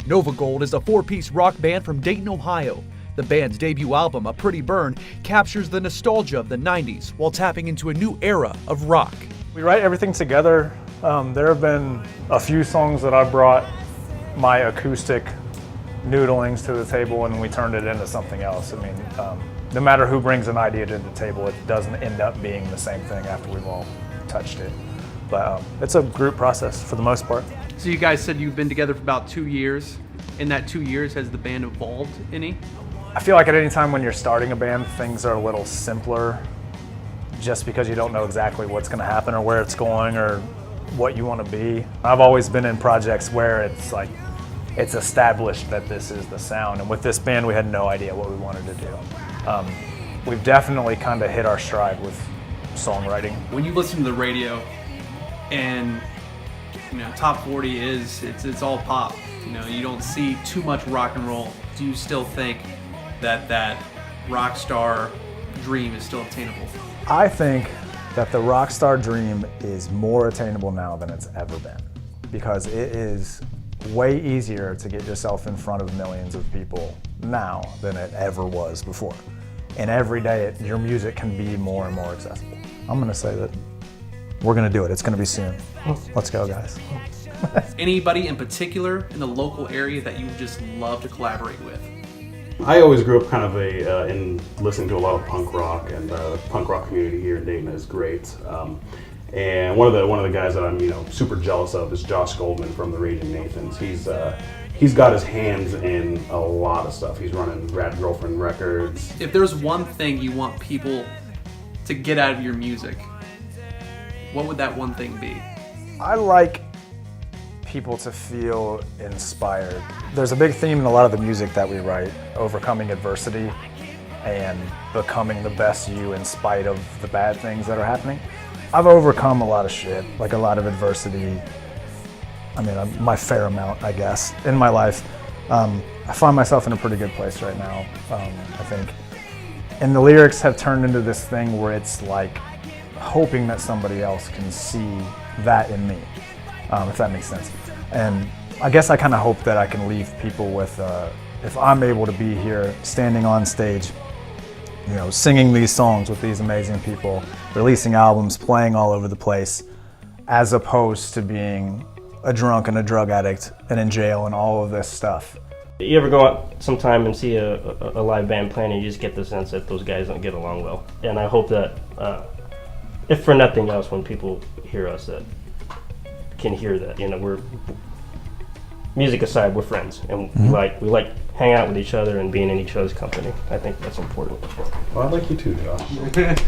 NOVAGOLD is a four-piece rock band from Dayton, Ohio. The band's debut album, A Pretty Burn, captures the nostalgia of the 90s while tapping into a new era of rock. We write everything together. There have been a few songs that I brought my acoustic noodlings to the table and we turned it into something else. I mean, no matter who brings an idea to the table, it doesn't end up being the same thing after we've all touched it. But it's a group process for the most part. So you guys said you've been together for about 2 years. In that 2 years, has the band evolved any? I feel like at any time when you're starting a band, things are a little simpler just because you don't know exactly what's going to happen or where it's going or what you want to be. I've always been in projects where it's like, it's established that this is the sound. And with this band, we had no idea what we wanted to do. We've definitely kind of hit our stride with songwriting. When you listen to the radio and top 40 it's all pop. You don't see too much rock and roll. Do you still think that rock star dream is still attainable? I think that the rock star dream is more attainable now than it's ever been because it is way easier to get yourself in front of millions of people now than it ever was before. And every day your music can be more and more accessible. I'm going to say that we're going to do it. It's going to be soon. Let's go, guys. Anybody in particular in the local area that you just love to collaborate with? I always grew up kind of in listening to a lot of punk rock, and the punk rock community here in Dayton is great. And one of the guys that I'm super jealous of is Josh Goldman from the Raging Nathans. He's got his hands in a lot of stuff. He's running Rad Girlfriend Records. If there's one thing you want people to get out of your music, what would that one thing be? I like people to feel inspired. There's a big theme in a lot of the music that we write, overcoming adversity and becoming the best you in spite of the bad things that are happening. I've overcome a lot of shit, like a lot of adversity. I mean, my fair amount, I guess, in my life. I find myself in a pretty good place right now, I think. And the lyrics have turned into this thing where it's like hoping that somebody else can see that in me, if that makes sense. And I guess I kind of hope that I can leave people with, if I'm able to be here, standing on stage, singing these songs with these amazing people, releasing albums, playing all over the place, as opposed to being a drunk and a drug addict and in jail and all of this stuff. You ever go out sometime and see a live band playing and you just get the sense that those guys don't get along well? And I hope that, if for nothing else, when people hear us, that can hear that, we're, music aside, we're friends, and we like hang out with each other and being in each other's company. I think that's important. Well, I like you too, Josh.